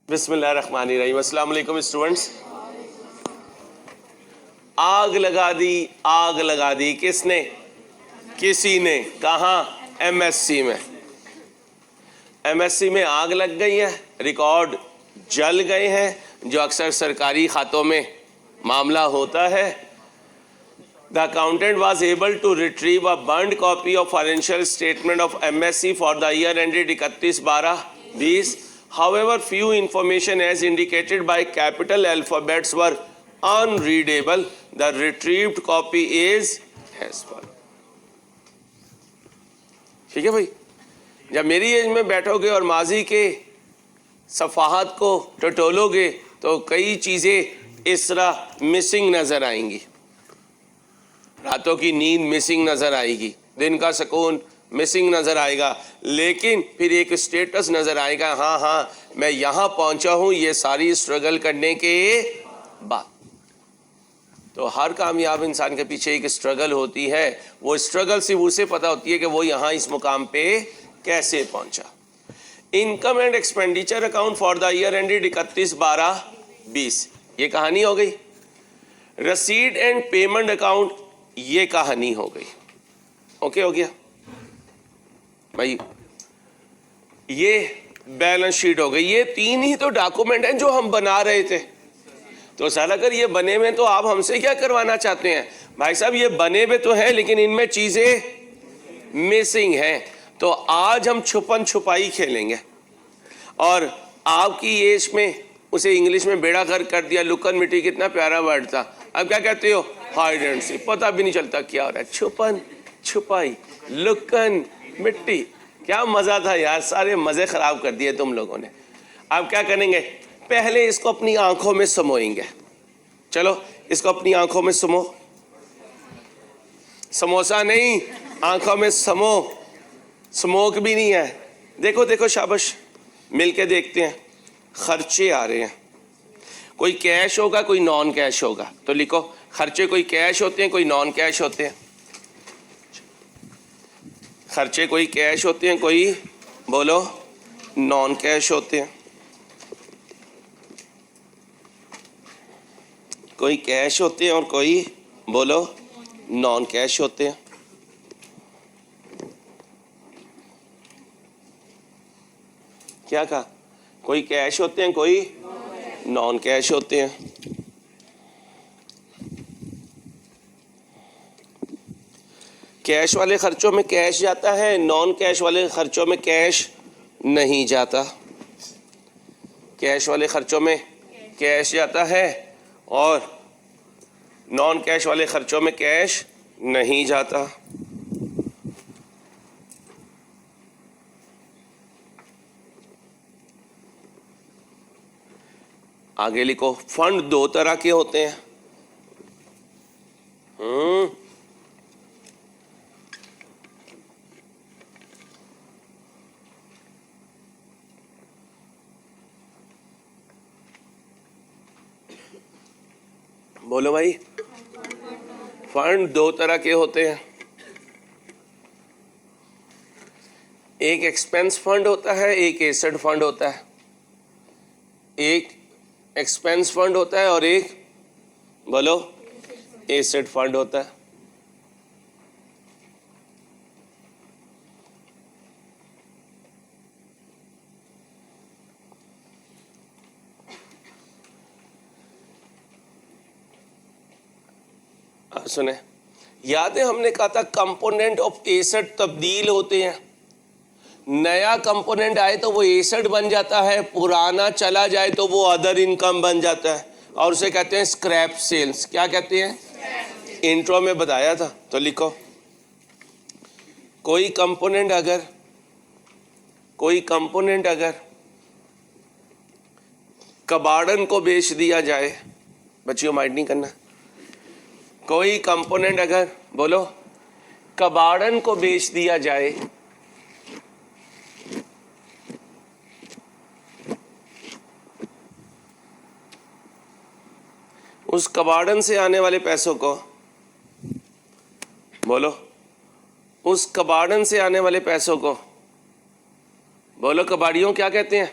बिस्मिल्लाहिर्रहमानिर्रहीम। अस्सलाम वालेकुम स्टूडेंट्स। आग लगा दी किसने? किसी ने। कहाँ? एमएससी में। एमएससी में आग लग गई है, रिकॉर्ड जल गए हैं, जो अक्सर सरकारी खातों में मामला होता है। The accountant was able to retrieve a burned copy of financial statement of MSC for the year ended 31/12/20. However, few information as indicated by capital alphabets were unreadable. The retrieved copy is as follows. ठीक है भाई, जब मेरी as में बैठोगे और माजी के सफ़ाहत को टटोलोगे तो कई चीज़ें इस तरह मिसिंग नज़र आएंगी। रातों की नींद मिसिंग नज़र आएगी, दिन का सुकून मिसिंग नज़र आएगा, लेकिन फिर एक स्टेटस नज़र आएगा, हाँ मैं यहाँ पहुँचा हूँ ये सारी स्ट्रगल करने के बाद। तो हर कामयाब इंसान के पीछे एक स्ट्रगल होती है। वो स्ट्रगल सिर्फ उसे पता होती है कि वो यहाँ इस मुकाम पे कैसे पहुँचा। Income and expenditure account for the year ended 31/12/20, ये कहानी हो गई। रसीद एंड पेमेंट अकाउंट, ये कहानी हो गई। ओके हो गया भाई, ये बैलेंस शीट हो गई। ये तीन ही तो डॉक्यूमेंट हैं जो हम बना रहे थे। तो सर अगर ये बने हुए तो आप हमसे क्या करवाना चाहते हैं? भाई साहब ये बने हुए तो हैं, लेकिन इनमें चीजें मिसिंग हैं। तो आज हम छुपन छुपाई खेलेंगे, और आपकी एज में उसे इंग्लिश में बेड़ा गर्क कर दिया। लुकन मिट्टी कितना प्यारा वर्ड था, अब क्या कहते हो? Hide and seek. पता भी नहीं चलता क्या हो रहा है। छुपन छुपाई, लुकन मिट्टी, क्या मजा था यार। सारे मजे खराब कर दिए तुम लोगों ने। अब क्या करेंगे? पहले इसको अपनी आंखों में समोएंगे। चलो इसको अपनी आंखों में समो। समोसा नहीं, आंखों में समो। स्मोक भी नहीं है। देखो देखो, शाबाश, मिलके देखते हैं। खर्चे आ रहे हैं, कोई कैश होगा कोई नॉन कैश होगा। तो लिखो, खर्चे कोई कैश होते हैं कोई नॉन कैश होते हैं। खर्चे कोई कैश होते हैं कोई, बोलो, नॉन कैश होते हैं। कोई कैश होते हैं और कोई, बोलो, नॉन कैश होते हैं। क्या कहा? कोई कैश होते हैं कोई नॉन कैश होते हैं। कैश वाले खर्चों में कैश जाता है, नॉन कैश वाले खर्चों में कैश नहीं जाता। कैश वाले खर्चों में कैश जाता है और नॉन कैश वाले खर्चों में कैश नहीं जाता। आगे लिखो, फंड दो तरह के होते हैं। बोलो भाई, फंड दो तरह के होते हैं। एक एक्सपेंस फंड होता है, एक एसेट फंड होता है। एक एक्सपेंस फंड होता है और एक, बोलो, एसेट फंड होता है। सुने, याद है हमने कहा था कंपोनेंट ऑफ एसेट तब्दील होते हैं। नया कंपोनेंट आए तो वो एसेट बन जाता है, पुराना चला जाए तो वो अदर इनकम बन जाता है, और उसे कहते हैं स्क्रैप सेल्स। क्या कहते हैं? इंट्रो में बताया था। तो लिखो, कोई कंपोनेंट अगर कबाड़न को बेच दिया जाए, बच्चियों माइंड नहीं करना। कोई कंपोनेंट अगर, बोलो, कबाड़न को बेच दिया जाए, उस कबाड़न से आने वाले पैसों को, बोलो, उस कबाड़न से आने वाले पैसों को, बोलो, कबाड़ियों क्या कहते हैं?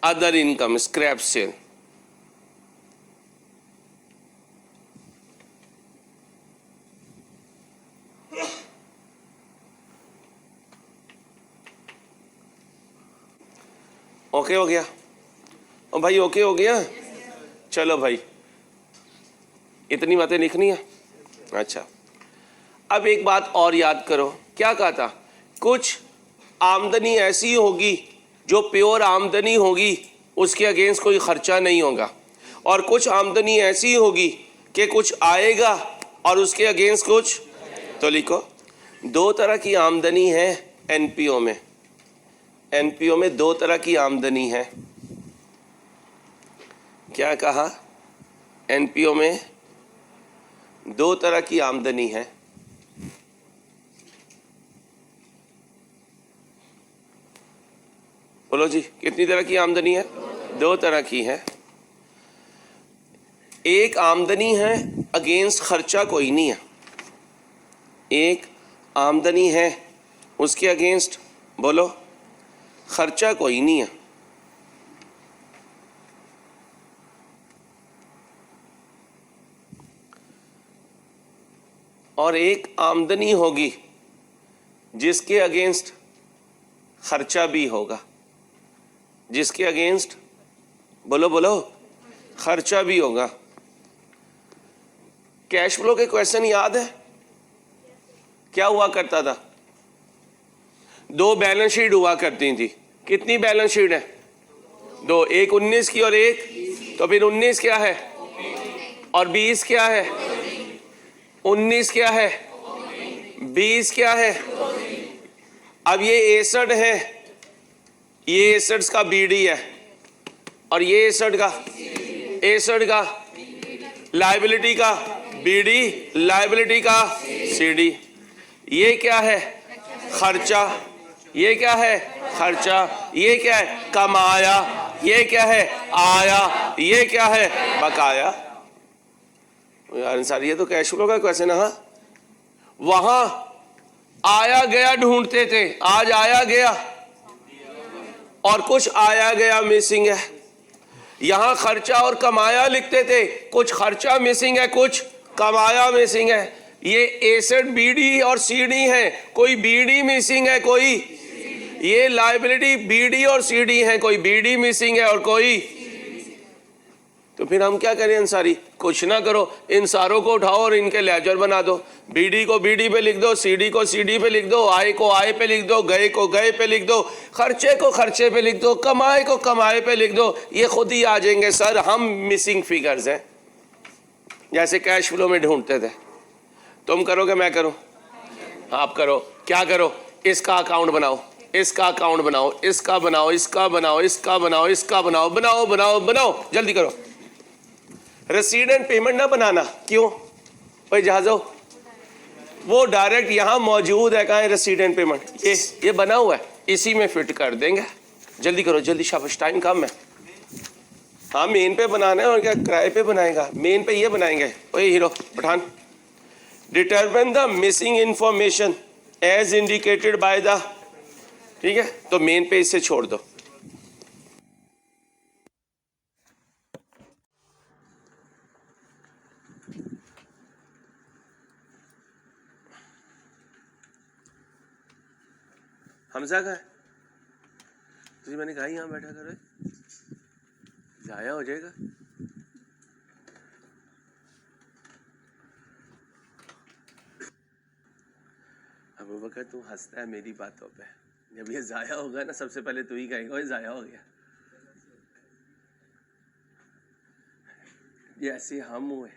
Other income, scrap sale. Okay हो गया? ओ भाई ओके हो गया? चलो भाई, इतनी बातें लिखनी है। अच्छा, अब एक बात और याद करो, क्या कहा था? कुछ आमदनी ऐसी होगी जो प्योर आमदनी होगी, उसके अगेंस्ट कोई खर्चा नहीं होगा, और कुछ आमदनी ऐसी होगी कि कुछ आएगा और उसके अगेंस्ट कुछ। तो लिखो, दो तरह की आमदनी है एनपीओ में। एनपीओ में दो तरह की आमदनी है। क्या कहा? एनपीओ में दो तरह की आमदनी है। बोलो जी, कितनी तरह की आमदनी है? दो तरह की है। एक आमदनी है अगेंस्ट खर्चा कोई नहीं है। एक आमदनी है उसके अगेंस्ट, बोलो, खर्चा कोई नहीं है। और एक आमदनी होगी जिसके अगेंस्ट खर्चा भी होगा। जिसके अगेंस्ट, बोलो बोलो, खर्चा भी होगा। कैश फ्लो के क्वेश्चन याद है? क्या हुआ करता था? दो बैलेंस शीट हुआ करती थी। कितनी बैलेंस शीट है? दो, एक 19 की और एक, तो फिर 19 क्या है और 20 क्या है? 19 क्या है, 20 क्या है? अब ये एसेट है, ये एसेट्स का बीडी है, और ये एसेट का लायबिलिटी का बीडी, लायबिलिटी का सीडी। ये क्या है? खर्चा। ये क्या है? खर्चा। ये क्या है? कमाया। ये क्या है? आया। ये क्या है? बकाया। यार सर, ये तो कैश फ्लो का क्वेश्चन है। वहां आया गया ढूंढते थे, आज आया गया और कुछ आया गया मिसिंग है। यहां खर्चा और कमाया लिखते थे, कुछ खर्चा मिसिंग है, कुछ कमाया मिसिंग है। ये एसेट बीडी और सीडी है, कोई बीडी मिसिंग है, कोई। ये लायबिलिटी बीडी और सीडी है, कोई बीडी मिसिंग है और कोई। तो फिर हम क्या करें अंसारी? कुछ ना करो, इन सारों को उठाओ और इनके लेजर बना दो। बीडी को बीडी पे लिख दो, सीडी को सीडी पे लिख दो, आय को आय पे लिख दो, गए को गए पे लिख दो, खर्चे को खर्चे पे लिख दो, कमाए को कमाए पे लिख दो। ये खुद ही आ जाएंगे। सर हम मिसिंग फिगर्स हैं, जैसे कैश फ्लो में ढूंढते थे। तुम करोगे, मैं करूं? आप करो। क्या करो? इसका अकाउंट बनाओ, इसका अकाउंट बनाओ, इसका बनाओ, इसका बनाओ, इसका बनाओ, इसका बनाओ, बनाओ बनाओ बनाओ, जल्दी करो। रसीद एंड पेमेंट ना बनाना। क्यों भाई जहाजो? वो डायरेक्ट यहां मौजूद है। कहाँ है रसीद एंड पेमेंट? ये बना हुआ है, इसी में फिट कर देंगे। जल्दी करो, जल्दी, शाबाश, टाइम कम है। हाँ मेन पे बनाना है, और क्या किराए पे बनाएगा? मेन पे ये बनाएंगे। ओए hero Pathan, determine the missing information as indicated by the, ठीक है? तो मेन पे इसे छोड़ दो। हमजा का है तो मैंने कहा यहाँ बैठा करो, जाया हो जाएगा। अबू बकर तू हंसता है मेरी बातों पे। जब ये जाया होगा ना, सबसे पहले तू ही कहेगा जाया हो गया। जैसे हम हुए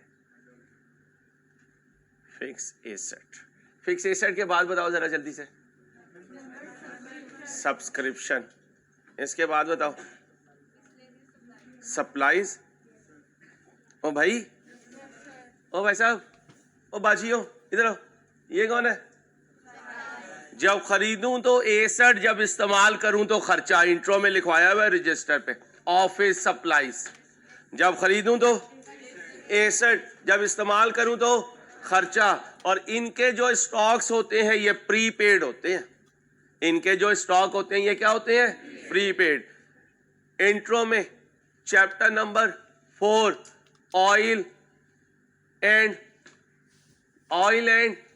फिक्स एसेट। फिक्स एसेट के बाद बताओ जरा जल्दी से, सब्सक्रिप्शन। इसके बाद बताओ सप्लाईज। ओ भाई साहब, ओ बाजियो इधर आओ। ये कौन है? जब खरीदूं तो एसेट, जब इस्तेमाल करूं तो खर्चा। इंट्रो में लिखवाया हुआ है रजिस्टर पे, ऑफिस सप्लाईज। जब खरीदूं तो एसेट, जब इस्तेमाल करूं तो खर्चा। और इनके जो स्टॉक्स होते हैं ये प्रीपेड होते हैं। इनके जो स्टॉक होते हैं ये क्या होते हैं? प्रीपेड। इंट्रो में chapter number 4 oil and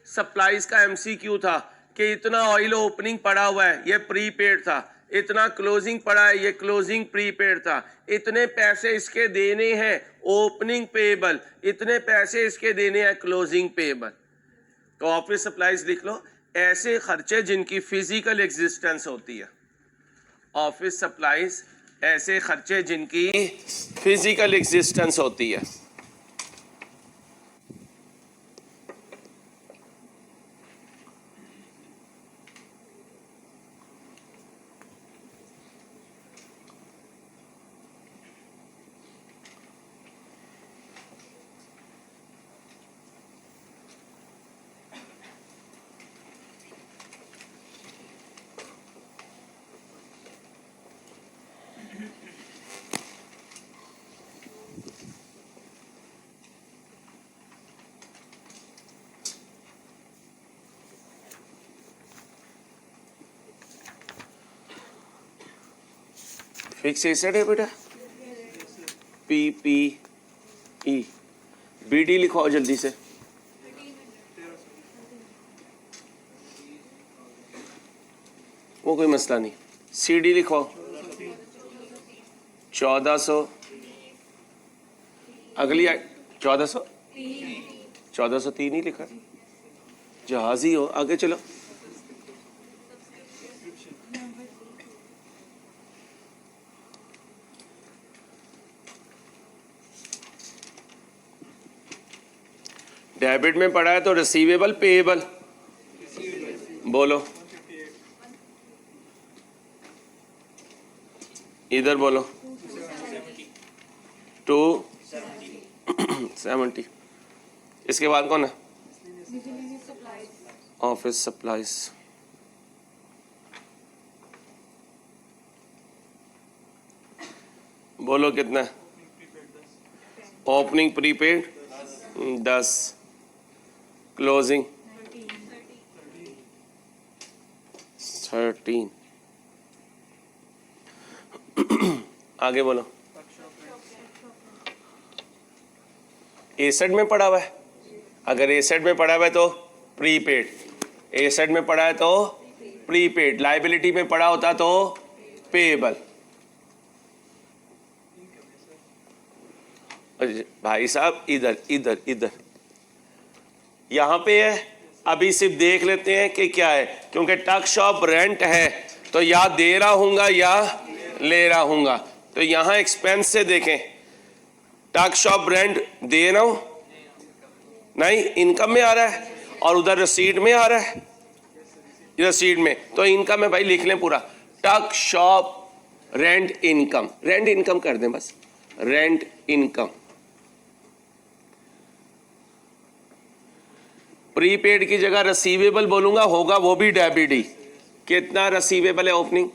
supplies का एमसीक्यू था कि इतना ऑयल ओपनिंग पड़ा हुआ है, ये प्रीपेड था, इतना क्लोजिंग पड़ा है, ये क्लोजिंग प्रीपेड था, इतने पैसे इसके देने हैं ओपनिंग पेएबल, इतने पैसे इसके देने हैं क्लोजिंग पेएबल। तो ऑफिस सप्लाईज लिख लो, ऐसे खर्चे जिनकी फिजिकल एग्जिस्टेंस होती है। ऑफिस सप्लाईज ऐसे खर्चे जिनकी फिजिकल एग्जिस्टेंस होती है। फिक्स एसेट है बेटा, PPE। BD लिखवाओ जल्दी से। वो कोई मसला नहीं। CD लिखवाओ 1400। अगली 1403 ही लिखा, जहाज ही हो। आगे चलो। डेबिट में पड़ा है तो रिसीवेबल पेएबल बोलो, इधर बोलो 270। इसके बाद कौन है? Office supplies. बोलो कितना? Opening prepaid 10, closing 13। आगे बोलो। एसेट में पड़ा हुआ है, अगर एसेट में पड़ा हुआ है तो प्रीपेड, एसेट में पड़ा है तो प्रीपेड, लायबिलिटी में पड़ा होता तो पेएबल। भाई साहब इधर इधर इधर यहां पे है, अभी सिर्फ देख लेते हैं कि क्या है, क्योंकि टक शॉप रेंट है तो या दे रहा हूंगा या ले रहा हूंगा। तो यहां एक्सपेंस से देखें, टक शॉप रेंट दे रहा हूं नहीं, इनकम में आ रहा है, और उधर रसीद में आ रहा है, रसीद में, तो इनकम में भाई लिख लें पूरा, टक shop rent income, rent income कर दें बस, रेंट इनकम। प्रीपेड की जगह रिसीवेबल बोलूंगा, होगा वो भी डेबिट ही। कितना रिसीवेबल है ओपनिंग?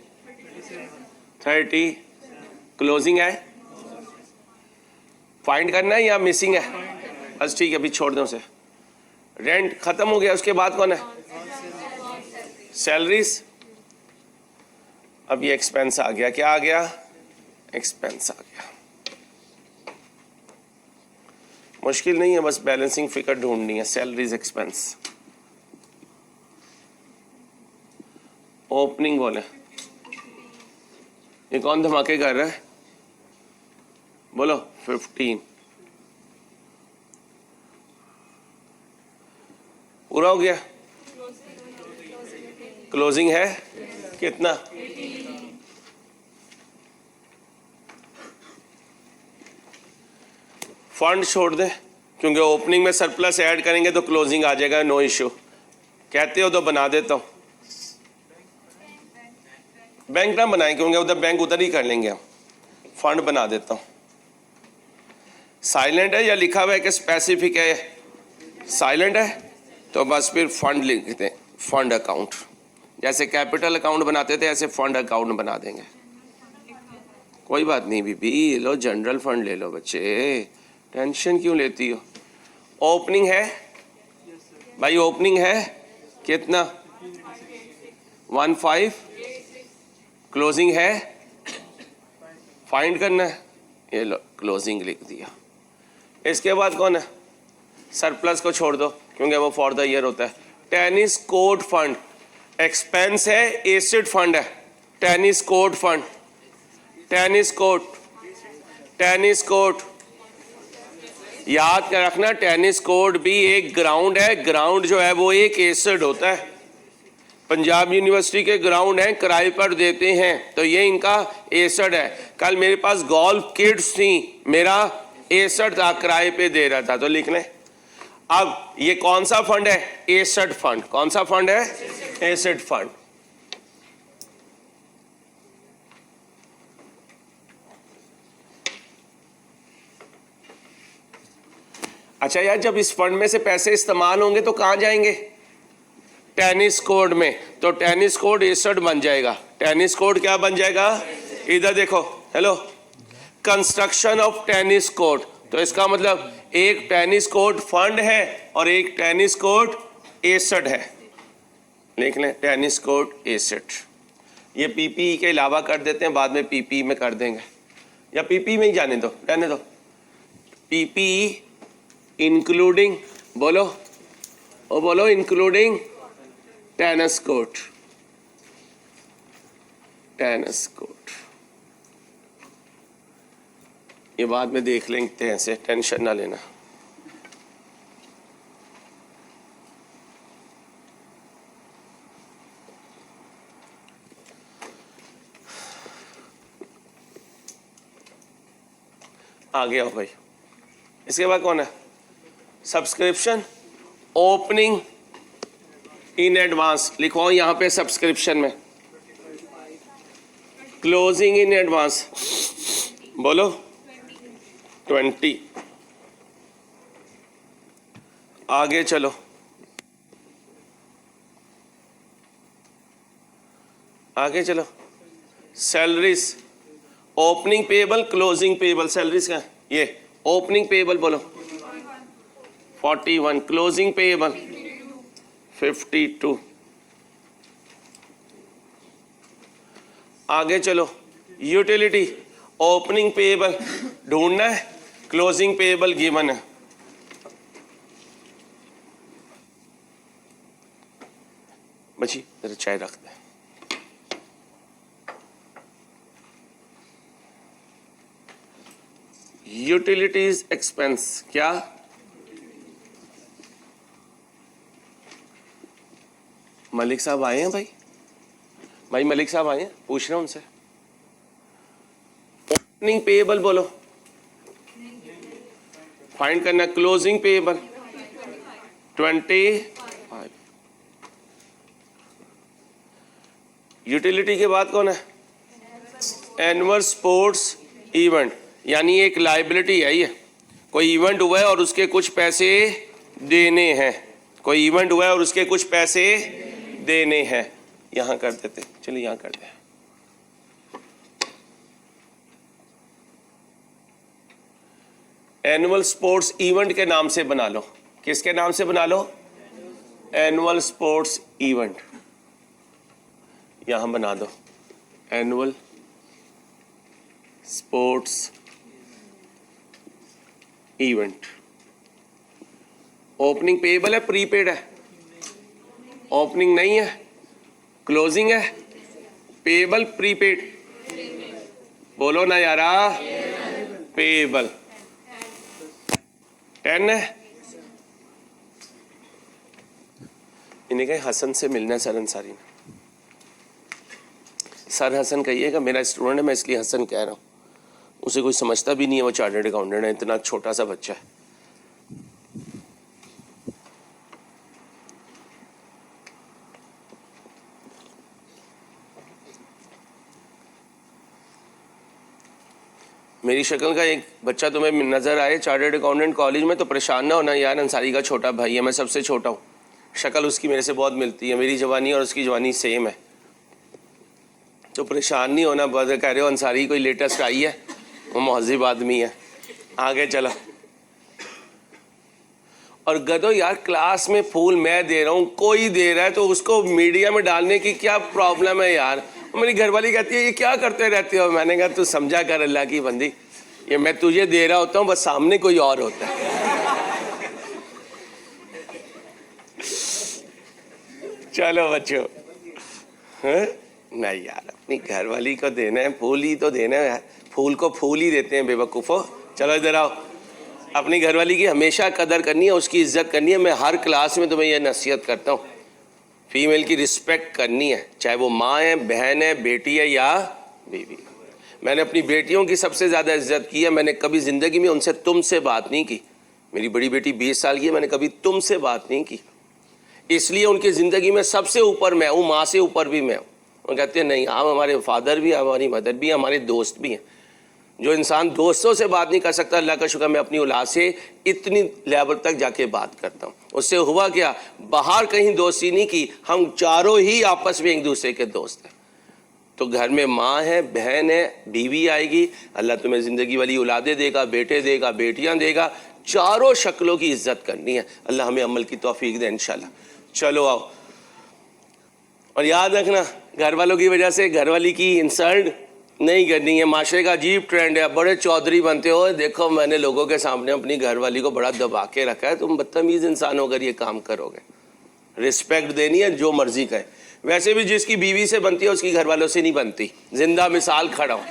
30। क्लोजिंग है, फाइंड करना है या मिसिंग है? बस ठीक है, अभी छोड़ दो उसे। रेंट खत्म हो गया, उसके बाद कौन है? सैलरीज। अब ये एक्सपेंस आ गया, क्या आ गया? एक्सपेंस आ गया। मुश्किल नहीं है, बस बैलेंसिंग फिगर ढूंढनी है। सैलरीज एक्सपेंस, ओपनिंग बोले। ये कौन धमाके कर रहा है? बोलो 15। पूरा हो गया। क्लोजिंग है कितना? फंड छोड़ दे, क्योंकि ओपनिंग में सरप्लस ऐड करेंगे तो क्लोजिंग आ जाएगा, नो इश्यू। कहते हो तो बना देता हूं। बैंक ना बनाएं, क्योंकि उधर बैंक उधर ही कर लेंगे हम। फंड बना देता हूं। साइलेंट है या लिखा हुआ है कि स्पेसिफिक है? साइलेंट है तो बस फिर फंड लिखते हैं, फंड अकाउंट। जैसे कैपिटल अकाउंट बनाते थे ऐसे फंड अकाउंट बना देंगे। कोई बात नहीं बीबी, लो जनरल फंड ले लो बच्चे, टेंशन क्यों लेती हो? ओपनिंग है भाई, ओपनिंग है कितना? 15। क्लोजिंग है फाइंड करना है, ये लो क्लोजिंग लिख दिया। इसके बाद कौन है, सरप्लस को छोड़ दो क्योंकि वो फॉर द ईयर होता है। टेनिस कोर्ट फंड एक्सपेंस है, एसेट फंड है। Tennis court fund, tennis court, tennis court याद कर रखना, टेनिस कोर्ट भी एक ग्राउंड है। ग्राउंड जो है वो एक एसेट होता है। पंजाब यूनिवर्सिटी के ग्राउंड हैं, किराए पर देते हैं, तो ये इनका एसेट है। कल मेरे पास गोल्फ किट्स थी, मेरा एसेट था, किराए पे दे रहा था, तो लिख लें। अब ये कौन सा फंड है, एसेट फंड। कौन सा फंड है, एसेट फंड। अच्छा यार, जब इस फंड में से पैसे इस्तेमाल होंगे तो कहां जाएंगे, टेनिस कोर्ट में। तो टेनिस कोर्ट एसेट बन जाएगा। टेनिस कोर्ट क्या बन जाएगा, इधर देखो, hello, construction of tennis court. तो इसका मतलब एक टेनिस कोर्ट फंड है और एक टेनिस कोर्ट एसेट है। लिख लें, टेनिस कोर्ट एसेट। ये पीपीई के अलावा कर देते हैं, बाद में पीपीई में कर देंगे, या पीपीई में ही जाने दो, रहने दो। पीपीई इंक्लूडिंग, बोलो ओ बोलो, including tennis court, tennis court. ये बाद में देख लेंगे ऐसे, टेंशन ना लेना। आगे आओ भाई। इसके बाद कौन है, सब्सक्रिप्शन ओपनिंग इन एडवांस। लिखो यहां पे सब्सक्रिप्शन में, क्लोजिंग इन एडवांस, बोलो 20। आगे चलो, आगे चलो। Salaries, opening payable, closing payable. Salaries का ये ओपनिंग पेबल बोलो 41, क्लोजिंग पेबल 52। आगे चलो, यूटिलिटी, ओपनिंग पेबल ढूंढना है, क्लोजिंग पेबल गिवन है। बची जरा चाय रख दे। यूटिलिटीज एक्सपेंस क्या, मलिक साहब आए हैं भाई, भाई मलिक साहब आए हैं, पूछ रहा हूं उनसे। ओपनिंग पेएबल बोलो, फाइंड करना, क्लोजिंग पेएबल 25। यूटिलिटी के बाद कौन है, एनुअल स्पोर्ट्स इवेंट, यानी एक लायबिलिटी है। ये कोई इवेंट हुआ है और उसके कुछ पैसे देने हैं, कोई इवेंट हुआ है और उसके कुछ पैसे देने हैं। यहां कर देते, चलिए यहां कर दे। एनुअल स्पोर्ट्स इवेंट के नाम से बना लो। किसके नाम से बना लो, एनुअल स्पोर्ट्स इवेंट। यहां बना दो annual sports event. Opening payable है, प्रीपेड है, ओपनिंग नहीं है, क्लोजिंग है, पेएबल प्रीपेड, बोलो ना यारा, पेएबल 10 है। इन्हें कहे हसन से मिलना है, सर अंसारी ने। सर हसन कहिएगा, मेरा स्टूडेंट है, मैं इसलिए हसन कह रहा हूं। उसे कोई समझता भी नहीं है, वो चार्टर्ड अकाउंटेंट है, इतना छोटा सा बच्चा है। मेरी शक्ल का एक बच्चा तुम्हें नजर आए चार्टर्ड अकाउंटेंट कॉलेज में तो परेशान ना होना यार, अंसारी का छोटा भाई है, मैं सबसे छोटा हूँ। शक्ल उसकी मेरे से बहुत मिलती है, मेरी जवानी और उसकी जवानी सेम है, तो परेशान नहीं होना। बदर कह रहे हो अंसारी कोई लेटेस्ट आई है, वो महजिब आदमी है। आगे चलो। और गधो यार, क्लास में फूल मैं दे रहा हूँ, कोई दे रहा है तो उसको मीडिया में डालने की क्या प्रॉब्लम है यार। मेरी घरवाली कहती है ये क्या करते रहते हो? मैंने कहा तू समझा कर अल्लाह की बंदी, ये मैं तुझे दे रहा होता हूँ, बस सामने कोई और होता है। चलो बच्चों, नहीं यार, अपनी घरवाली को देना है, फूल ही तो देना है, फूल को फूल ही देते हैं बेवकूफ़ो। चलो इधर आओ, अपनी घरवाली की हमेशा कदर करनी है, उसकी इज्जत करनी है। मैं हर क्लास में तुम्हें यह नसीहत करता हूँ, फीमेल की रिस्पेक्ट करनी है, चाहे वो माँ है, बहन है, बेटी है या बीवी। मैंने अपनी बेटियों की सबसे ज़्यादा इज्जत की है। मैंने कभी ज़िंदगी में उनसे तुमसे बात नहीं की। मेरी बड़ी बेटी 20 साल की है, मैंने कभी तुमसे बात नहीं की, इसलिए उनकी ज़िंदगी में सबसे ऊपर मैं हूँ, माँ से ऊपर भी मैं हूँ। वो कहते हैं नहीं, आप हमारे फादर भी, हमारी मदर भी, हमारे दोस्त भी हैं। जो इंसान दोस्तों से बात नहीं कर सकता, अल्लाह का शुक्र मैं अपनी औलाद से इतनी लेवल तक जाके बात करता हूँ। उससे हुआ क्या, बाहर कहीं दोस्ती नहीं की, हम चारों ही आपस में एक दूसरे के दोस्त हैं। तो घर में माँ है, बहन है, बीवी आएगी, अल्लाह तुम्हें ज़िंदगी वाली औलादे देगा, बेटे देगा, बेटियाँ देगा, चारों शक्लों की इज्जत करनी है। अल्लाह हमें अमल की तौफीक दे इंशाल्लाह। चलो आओ, और याद रखना घर वालों की वजह से घरवाली की इंसल्ट नहीं करनी है। माशरे का अजीब ट्रेंड है, बड़े चौधरी बनते हो, देखो मैंने लोगों के सामने अपनी घरवाली को बड़ा दबा के रखा है। तुम बदतमीज़ इंसान होकर ये काम करोगे। रिस्पेक्ट देनी है, जो मर्जी कहे। वैसे भी जिसकी बीवी से बनती है उसकी घर वालों से नहीं बनती, जिंदा मिसाल खड़ा हूँ।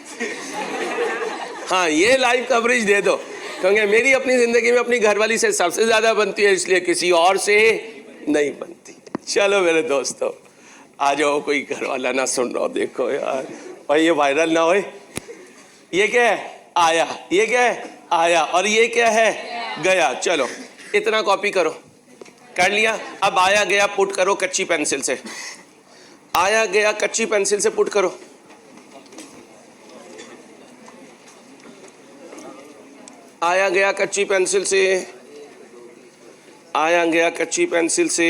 हाँ, ये लाइव कवरेज दे दो, क्योंकि मेरी अपनी ज़िंदगी में अपनी घरवाली से सबसे ज़्यादा बनती है, इसलिए किसी और से नहीं बनती। चलो मेरे दोस्तों, आ जाओ, कोई घर वाला ना सुन रहा हो, देखो यार भाई ये वायरल ना होए। ये क्या है, आया, ये क्या है, आया, और ये क्या है, गया। चलो इतना कॉपी करो, कर लिया। अब आया गया पुट करो कच्ची पेंसिल से, आया गया कच्ची पेंसिल से पुट करो। आया गया कच्ची पेंसिल से, आया गया कच्ची पेंसिल से।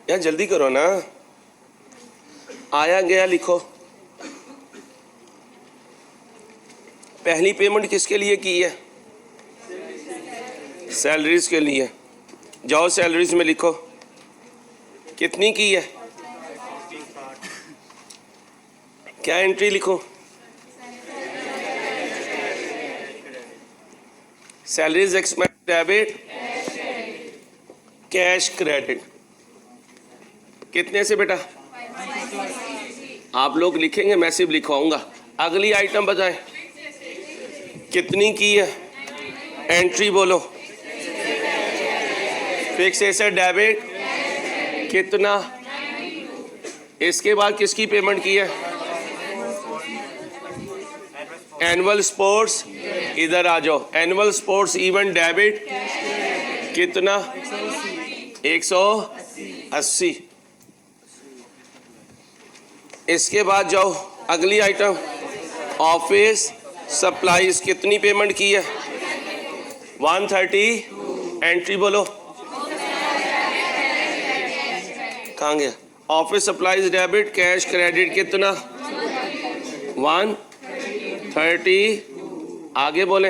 यार जल्दी करो ना, आया गया लिखो। पहली पेमेंट किसके लिए की है, सैलरीज के लिए। जाओ सैलरीज में लिखो कितनी की है, क्या एंट्री लिखो, salaries expense debit, cash credit. कितने से बेटा, आप लोग लिखेंगे, मैं सिर्फ लिखवाऊंगा। अगली आइटम बताएं कितनी की है, एंट्री बोलो। फिक्स एसेट डेबिट कितना, इसके बाद किसकी पेमेंट की है, एनुअल स्पोर्ट्स, इधर आ जाओ। एनुअल स्पोर्ट्स इवेंट डेबिट कितना, 180। इसके बाद जाओ अगली आइटम, ऑफिस सप्लाईज कितनी पेमेंट की है? 130। एंट्री बोलो, कहाँ गया? Office supplies debit, cash credit कितना? 130। आगे बोले,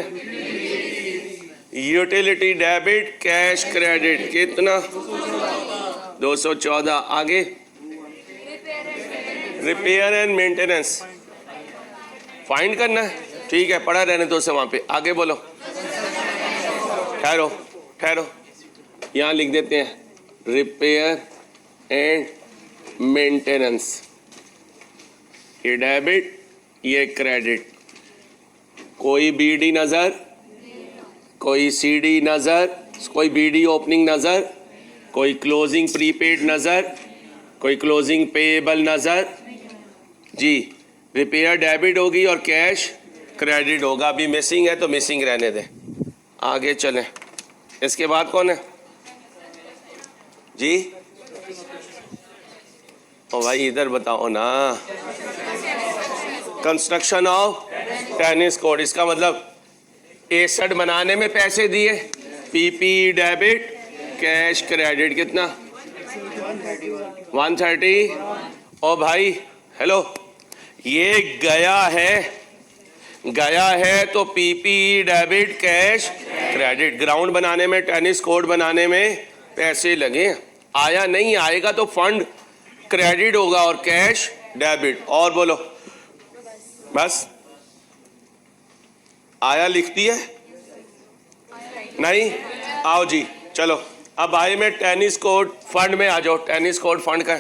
यूटिलिटी डेबिट, कैश क्रेडिट कितना? 214। आगे, रिपेयर एंड मेंटेनेंस फाइंड करना है, ठीक है, पढ़ा रहने दो से वहां पे। आगे बोलो, ठहरो ठहरो, यहाँ लिख देते हैं रिपेयर एंड मेंटेनेंस, ये डेबिट ये क्रेडिट। कोई बीडी नज़र, कोई सीडी नज़र, कोई बीडी ओपनिंग नज़र, कोई क्लोजिंग प्रीपेड नज़र, कोई क्लोजिंग पेएबल नज़र जी। रिपेयर डेबिट होगी और कैश क्रेडिट होगा। अभी मिसिंग है तो मिसिंग रहने दें, आगे चलें। इसके बाद कौन है जी? ओ भाई इधर बताओ ना, कंस्ट्रक्शन ऑफ टेनिस कोर्ट, इसका मतलब एसेट बनाने में पैसे दिए, पीपी डेबिट, कैश क्रेडिट कितना? 130। ओ भाई हेलो, ये गया है तो PP debit, cash credit. Ground बनाने में, टेनिस कोर्ट बनाने में पैसे लगे, आया नहीं, आएगा तो फंड क्रेडिट होगा और कैश डेबिट। और बोलो, बस आया लिखती है नहीं? आओ जी चलो, अब आए में टेनिस कोर्ट फंड में आ जाओ। टेनिस कोर्ट फंड का,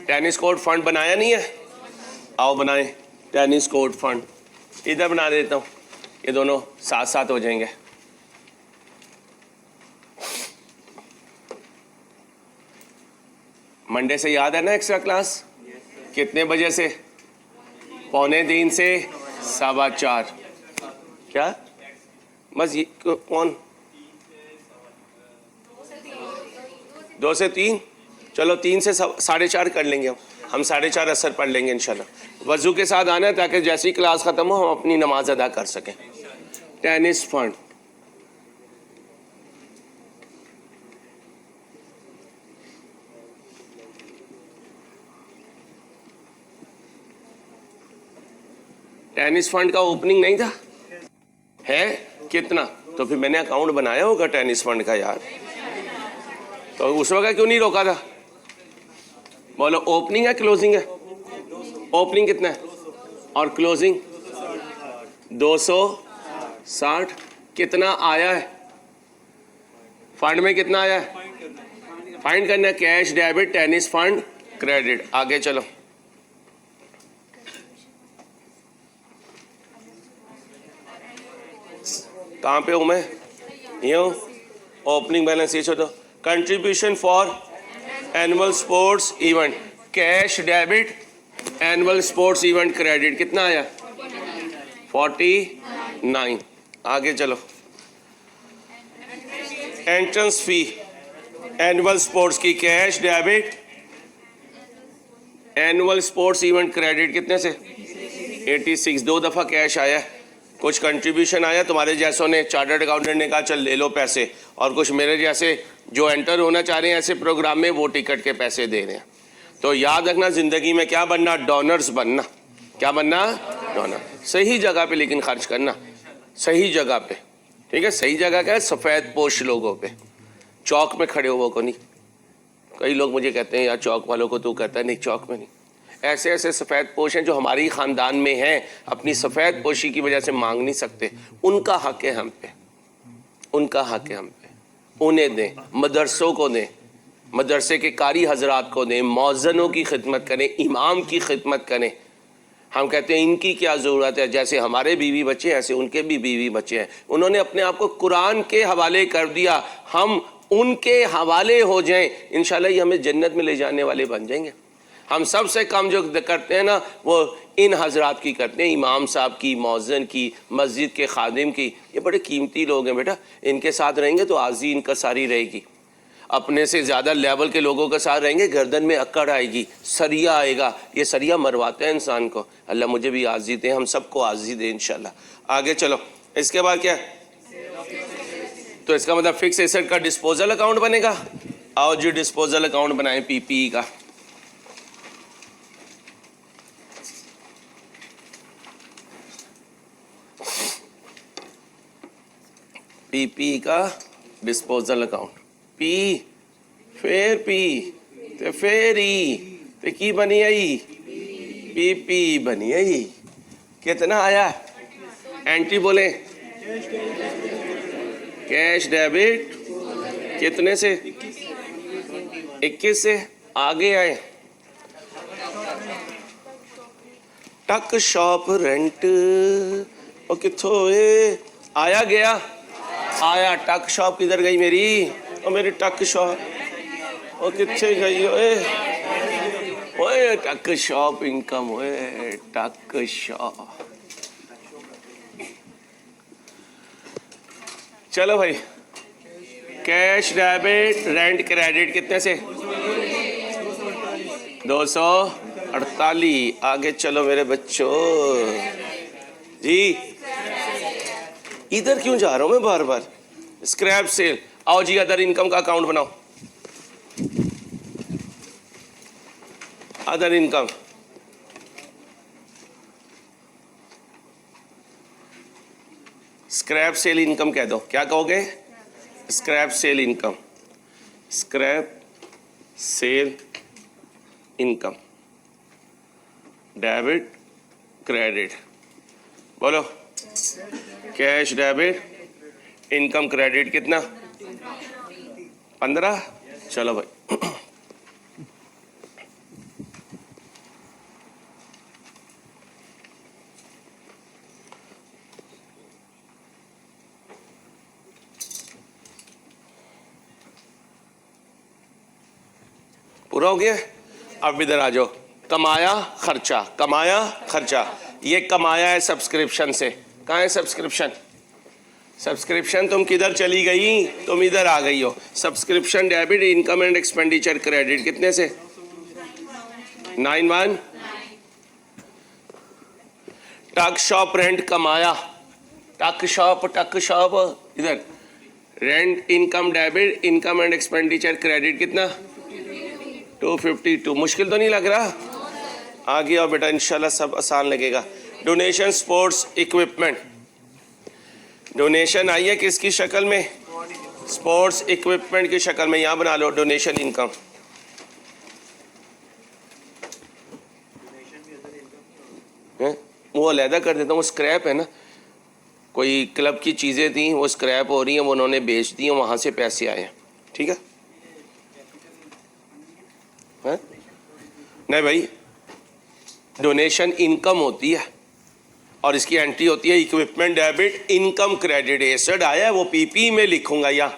टेनिस कोर्ट फंड बनाया नहीं है? आओ बनाए टेनिस कोर्ट फंड। इधर बना देता हूँ, ये दोनों साथ साथ हो जाएंगे। मंडे से याद है ना एक्स्ट्रा क्लास? कितने बजे से? 2:45 से 4:15। क्या बस ये कौन? 2 से 3, चलो 3 से 4:30 कर लेंगे हम 4:30 असर पढ़ लेंगे इंशाल्लाह। वजू के साथ आना है ताकि जैसी ही क्लास ख़त्म हो हम अपनी नमाज अदा कर सकें। टेनिस फंड, टेनिस फंड का ओपनिंग नहीं था? है कितना? तो फिर मैंने अकाउंट बनाया होगा टेनिस फंड का यार, तो उस वक्त क्यों नहीं रोका था? बोलो, ओपनिंग है क्लोजिंग है? ओपनिंग कितना है और क्लोजिंग? 260। कितना आया है फंड में? कितना आया है फाइंड करना है। Cash debit, tennis fund, credit. आगे चलो, कहाँ पे हूँ मैं? यूँ ओपनिंग बैलेंस ये छोड़ो। Contribution for annual sports event, cash debit, annual sports event credit कितना आया? 49। आगे चलो, एंट्रेंस फी एनुअल स्पोर्ट्स की, cash debit, annual sports event credit कितने से? 86। 2 दफ़ा कैश आया है, कुछ कंट्रीब्यूशन आया, तुम्हारे जैसों ने, चार्टर्ड अकाउंटेंट ने कहा चल ले लो पैसे, और कुछ मेरे जैसे जो एंटर होना चाह रहे हैं ऐसे प्रोग्राम में वो टिकट के पैसे दे रहे हैं। तो याद रखना ज़िंदगी में क्या बनना? डोनर्स बनना। क्या बनना? डोनर। सही जगह पे लेकिन खर्च करना, सही जगह पे, ठीक है? सही जगह क्या है? सफ़ेद पोश लोगों पे, चौक में खड़े हुए को नहीं। कई लोग मुझे कहते हैं यार चौक वालों को तू कहता है, नहीं चौक में नहीं। ऐसे ऐसे सफ़ेद पोश हैं जो हमारी ख़ानदान में हैं, अपनी सफ़ेद पोशी की वजह से मांग नहीं सकते, उनका हक़ है हम पे, उनका हक़ है हम पे, उन्हें दें। मदरसों को दें, मदरसे के कारी हजरात को दें, मौज़नों की खिदमत करें, इमाम की खिदमत करें। हम कहते हैं इनकी क्या ज़रूरत है, जैसे हमारे बीवी बच्चे ऐसे उनके भी बीवी बच्चे हैं। उन्होंने अपने आप को कुरान के हवाले कर दिया, हम उनके हवाले हो जाएं, इंशाल्लाह ये हमें जन्नत में ले जाने वाले बन जाएंगे। हम सबसे कम जो करते हैं ना वो इन हजरात की करते हैं, इमाम साहब की, मौज़न की, मस्जिद के खादिम की। ये बड़े कीमती लोग हैं बेटा, इनके साथ रहेंगे तो आज़ी इनका सारी रहेगी। अपने से ज़्यादा लेवल के लोगों के साथ रहेंगे, गर्दन में अकड़ आएगी, सरिया आएगा। ये सरिया मरवाते हैं इंसान को। अल्लाह मुझे भी आज़ी दे, हम सबको आज़ी दे इंशाल्लाह। आगे चलो, इसके बाद क्या? तो इसका मतलब फिक्स एसेट का डिस्पोजल अकाउंट बनेगा। आओ जी डिस्पोजल अकाउंट बनाएं पीपीई का। पीपी का डिस्पोजल अकाउंट, पी फिर पी ते फिर ई ते की बनी आई? पीपी बनी आई। कितना आया? एंटी बोले कैश डेबिट कितने से? 21 से। आगे आए टक शॉप रेंट, और किथों आया गया? आया। टक शॉप किधर गई मेरी? और मेरी टक शॉप और कितने गई? ओए टक शॉप इनकम, ओए टक शॉप। चलो भाई, कैश डेबिट रेंट क्रेडिट कितने से? 248। आगे चलो मेरे बच्चों जी। इधर क्यों जा रहा हूं मैं बार बार? Scrap sale. आओ जी अदर इनकम का अकाउंट बनाओ। Other income, scrap sale income कह दो। क्या कहोगे? Scrap sale income. Scrap sale income, debit credit. बोलो। कैश डेबिट इनकम क्रेडिट कितना? 15। चलो भाई पूरा हो गया। अब इधर आ जाओ। कमाया खर्चा, कमाया खर्चा। ये कमाया है सब्सक्रिप्शन से। कहाँ है सब्सक्रिप्शन? सब्सक्रिप्शन तुम किधर चली गई? तुम इधर आ गई हो। Subscription debit income and expenditure credit कितने से? 91। टक शॉप रेंट कमाया, टक शॉप इधर rent income debit income and expenditure credit कितना? 252। मुश्किल तो नहीं लग रहा? आ गया बेटा, इंशाल्लाह सब आसान लगेगा। डोनेशन स्पोर्ट्स इक्विपमेंट, डोनेशन आई है किसकी शक्ल में? स्पोर्ट्स इक्विपमेंट की शक्ल में। यहाँ बना लो डोनेशन इनकम। वो अलहदा कर देता हूँ, वो स्क्रैप है ना। कोई क्लब की चीज़ें थी, वो स्क्रैप हो रही हैं, वो उन्होंने बेच दी हैं, वहाँ से पैसे आए हैं। ठीक है? नहीं भाई, डोनेशन इनकम होती है और इसकी एंट्री होती है equipment debit income credit. Asset आया है वो पीपी में लिखूंगा यहाँ,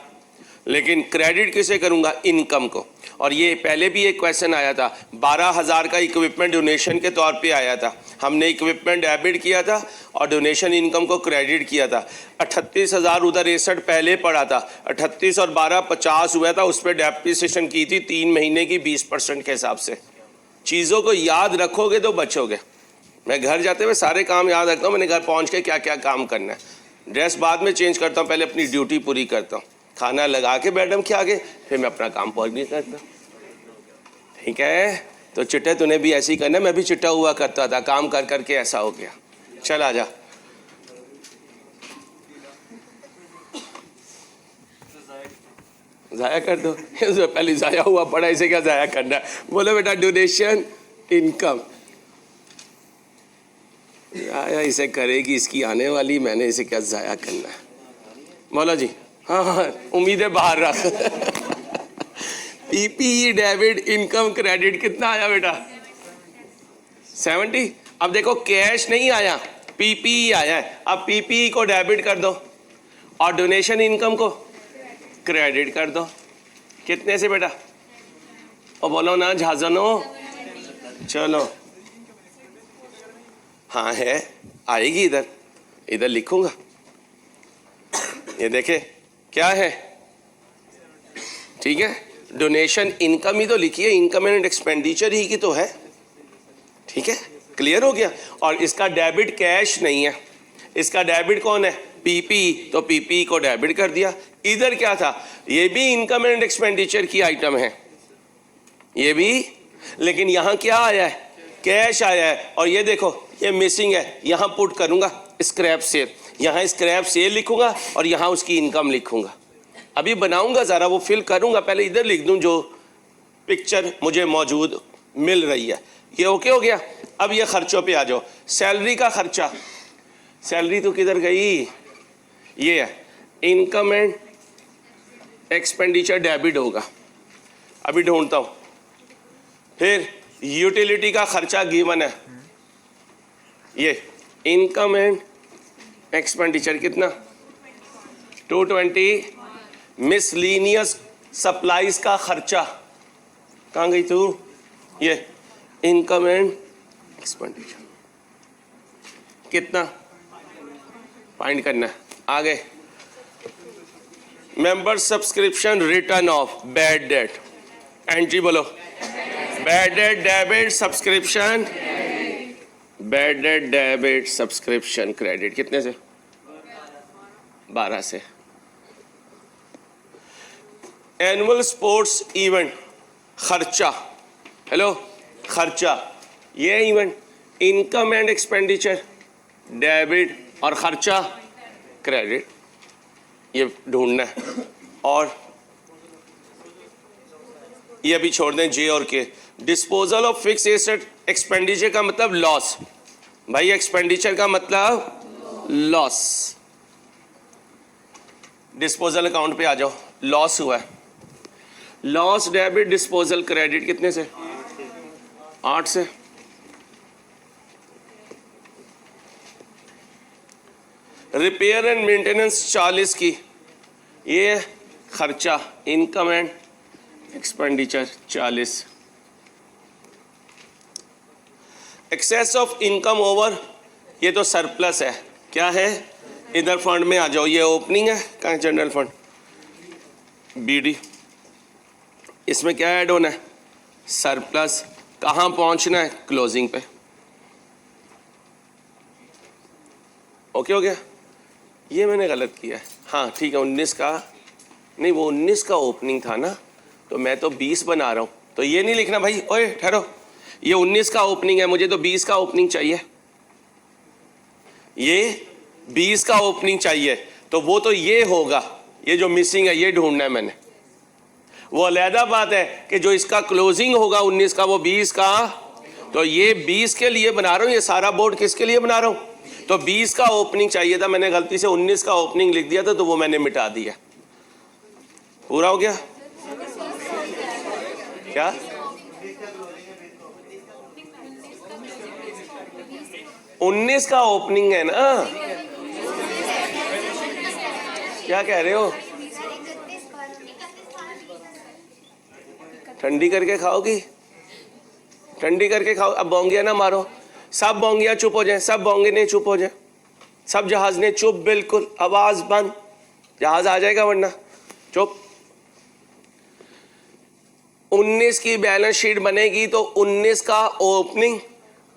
लेकिन क्रेडिट किसे करूंगा? इनकम को। और ये पहले भी एक क्वेश्चन आया था, 12,000 का इक्विपमेंट डोनेशन के तौर पे आया था। हमने इक्विपमेंट डेबिट किया था और डोनेशन इनकम को क्रेडिट किया था। 38,000 उधर एसेट पहले पड़ा था, 38 और 12 50 हुआ था। उस पर डेप्रिसिएशन की थी 3 महीने की 20% के हिसाब से। चीज़ों को याद रखोगे तो बचोगे। मैं घर जाते हुए सारे काम याद रखता हूँ, मैंने घर पहुँच के क्या क्या काम करना है। ड्रेस बाद में चेंज करता हूँ, पहले अपनी ड्यूटी पूरी करता हूँ। खाना लगा के मैडम के आगे, फिर मैं अपना काम पूरी करता हूँ। ठीक है? तो चिट्टे तूने भी ऐसे ही करना। मैं भी चिट्टा हुआ करता था, काम कर करके ऐसा हो गया। चल आ जा। ज़ाया कर दो। पहले ज़ाया हुआ पड़ा, इसे क्या ज़ाया करना है? बोलो बेटा डोनेशन इनकम। ज़ाया इसे करेगी, इसकी आने वाली, मैंने इसे क्या ज़ाया करना है? बोलो जी। हाँ हाँ, उम्मीदें बाहर रख। पीपी डेबिट इनकम क्रेडिट कितना आया बेटा? 70। अब देखो कैश नहीं आया, पीपी आया है। अब पीपी को डेबिट कर दो और डोनेशन इनकम को क्रेडिट कर दो। कितने से बेटा? और बोलो ना झाजनो। चलो हाँ है, आएगी इधर, इधर लिखूंगा। ये देखे क्या है? ठीक है, डोनेशन इनकम ही तो लिखी है, इनकम एंड एक्सपेंडिचर ही की तो है। ठीक है, क्लियर हो गया। और इसका डेबिट कैश नहीं है, इसका डेबिट कौन है, पीपी, तो पीपी को डेबिट कर दिया। इधर क्या था, ये भी इनकम एंड एक्सपेंडिचर की आइटम है ये भी, लेकिन यहां क्या आया है, कैश आया है। और ये देखो ये मिसिंग है, यहां पुट करूंगा स्क्रैप सेल, यहां स्क्रैप सेल लिखूंगा और यहां उसकी इनकम लिखूंगा। अभी बनाऊंगा, ज़रा वो फिल करूंगा, पहले इधर लिख दूं जो पिक्चर मुझे मौजूद मिल रही है। ये ओके हो गया। अब ये खर्चों पे आ जाओ। सैलरी का खर्चा, सैलरी तो किधर गई, ये है, इनकम एंड एक्सपेंडिचर डेबिट होगा, अभी ढूंढता हूं। फिर यूटिलिटी का खर्चा गिवन है, ये इनकम एंड एक्सपेंडिचर कितना 220। मिसलीनियस सप्लाईज का खर्चा कहाँ गई तू, ये इनकम एंड एक्सपेंडिचर कितना फाइंड करना है। आगे member subscription return of bad debt, entry बोलो, bad debt debit subscription, bad debt debit subscription credit कितने से, 12 से। एनुअल स्पोर्ट्स इवेंट खर्चा, हेलो खर्चा, ये event income and expenditure debit और खर्चा क्रेडिट, ये ढूंढना है। और ये भी छोड़ दें जे और के। Disposal of fix asset, expenditure का मतलब लॉस, भाई एक्सपेंडिचर का मतलब लॉस। डिस्पोजल अकाउंट पे आ जाओ, लॉस हुआ है, लॉस डेबिट डिस्पोजल क्रेडिट कितने से, 8 से। रिपेयर एंड मेंटेनेंस 40 की, ये खर्चा income and expenditure 40। Excess of income over, ये तो सरप्लस है, क्या है, इधर फंड में आ जाओ, ये ओपनिंग है, कहाँ जनरल फंड बीडी, इसमें क्या ऐड होना है, सरप्लस। कहाँ पहुंचना है, क्लोजिंग पे। ओके हो गया। ये मैंने गलत किया है, हाँ ठीक है, 19 का नहीं, वो 19 का ओपनिंग था ना, तो मैं तो 20 बना रहा हूँ, तो ये नहीं लिखना भाई, ओए ठहरो, ये 19 का ओपनिंग है, मुझे तो 20 का ओपनिंग चाहिए, ये 20 का ओपनिंग चाहिए, तो वो तो ये होगा, ये जो मिसिंग है ये ढूंढना है मैंने। वो अलहदा बात है कि जो इसका क्लोजिंग होगा 19 का, वो 20 का, तो ये 20 के लिए बना रहा हूँ, ये सारा बोर्ड किसके लिए बना रहा हूँ, तो 20 का ओपनिंग चाहिए था, मैंने गलती से 19 का ओपनिंग लिख दिया था, तो वो मैंने मिटा दिया। पूरा हो गया क्या, उन्नीस का ओपनिंग है ना, क्या कह रहे हो, ठंडी करके खाओगी, ठंडी करके खाओ। अब बोंगिया ना मारो, सब बोंगिया चुप हो जाए, सब बोंगे नहीं चुप हो जाए, सब जहाज ने चुप, बिल्कुल आवाज बंद, जहाज आ जाएगा वरना चुप। 19 की बैलेंस शीट बनेगी तो 19 का ओपनिंग,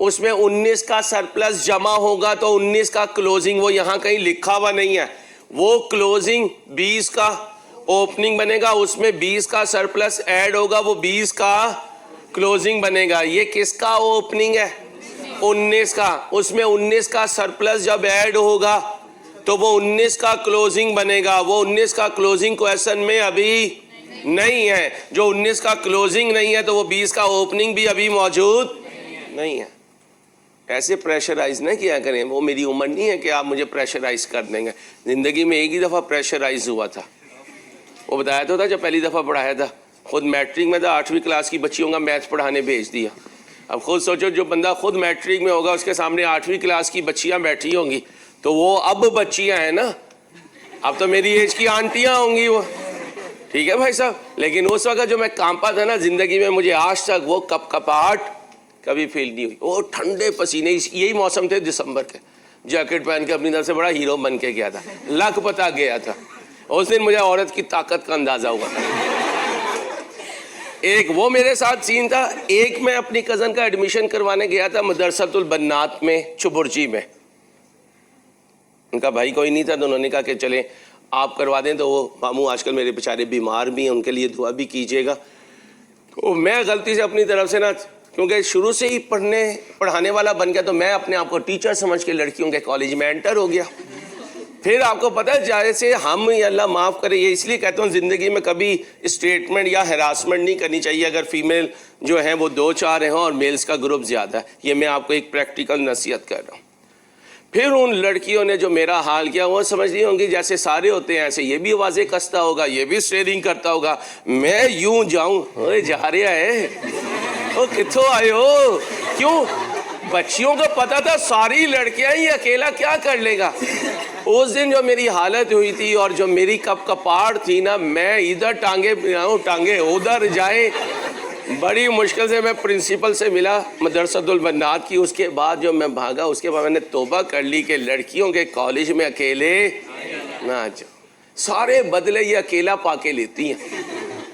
उसमें 19 का सरप्लस जमा होगा, तो 19 का क्लोजिंग, वो यहां कहीं लिखा हुआ नहीं है, वो क्लोजिंग 20 का ओपनिंग बनेगा, उसमें 20 का सरप्लस ऐड होगा, वो 20 का क्लोजिंग बनेगा। ये किसका ओपनिंग है, 19 का, उसमें 19 का सरप्लस जब ऐड होगा तो वो 19 का क्लोजिंग बनेगा। वो 19 का क्लोजिंग क्वेश्चन में अभी नहीं है, जो 19 का क्लोजिंग नहीं है तो वो 20 का ओपनिंग भी अभी मौजूद नहीं है। ऐसे प्रेशराइज ना किया करें, वो मेरी उम्र नहीं है कि आप मुझे प्रेशराइज कर देंगे। जिंदगी में एक ही दफ़ा प्रेशराइज हुआ था, वो बताया तो था जब पहली दफ़ा पढ़ाया था, खुद मैट्रिक में था, 8वीं क्लास की बच्चियों का मैथ्स पढ़ाने भेज दिया। अब खुद सोचो, जो बंदा खुद मैट्रिक में होगा उसके सामने 8वीं क्लास की बच्चियां बैठी होंगी, तो वो अब बच्चियां हैं ना, अब तो मेरी एज की आंटियां होंगी वो, ठीक है भाई साहब। लेकिन उस वक्त जो मैं कांपा था ना जिंदगी में, मुझे आज तक वो कपकपाहट कभी फील नहीं हुई। वो ठंडे पसीने, यही मौसम थे दिसंबर के, जैकेट पहन के अपनी तरफ से बड़ा हीरो बन के गया था, लक पता गया था। उस दिन मुझे औरत की ताकत का अंदाजा हुआ था। एक वो मेरे साथ सीन था, एक मैं अपनी कज़न का एडमिशन करवाने गया था मदरसतुल बन्नात में चुबुर्जी में। उनका भाई कोई नहीं था तो उन्होंने कहा कि चलें आप करवा दें। तो वो मामू आजकल मेरे बेचारे बीमार भी हैं, उनके लिए दुआ भी कीजिएगा। तो मैं गलती से अपनी तरफ से ना, क्योंकि शुरू से ही पढ़ाने वाला बन गया, तो मैं अपने आप को टीचर समझ के लड़कियों के कॉलेज में एंटर हो गया। फिर आपको पता है जैसे हम, या अल्लाह माफ़ करे, ये इसलिए कहता हूँ ज़िंदगी में कभी स्टेटमेंट या हरासमेंट नहीं करनी चाहिए अगर फीमेल जो हैं वो 2-4 हैं और मेल्स का ग्रुप ज़्यादा है। ये मैं आपको एक प्रैक्टिकल नसीहत कर रहा हूँ। फिर उन लड़कियों ने जो मेरा हाल किया, वो समझ रही होंगी जैसे सारे होते हैं ऐसे ये भी आवाज़ें कसता होगा, ये भी स्टेयरिंग करता होगा। मैं यूं जाऊं, ओए जा रहा है, ओ किथों आए हो, क्यों? बच्चियों को पता था सारी लड़कियां ही, अकेला क्या कर लेगा। उस दिन जो मेरी हालत हुई थी और जो मेरी कप कपाड़ थी ना, मैं इधर टांगे टांगे उधर जाए। बड़ी मुश्किल से मैं प्रिंसिपल से मिला मदरसतुल बन्नात की। उसके बाद जो मैं भागा, उसके बाद मैंने तौबा कर ली कि लड़कियों के कॉलेज में अकेले ना जाओ। सारे बदले ये अकेला पाके लेती हैं।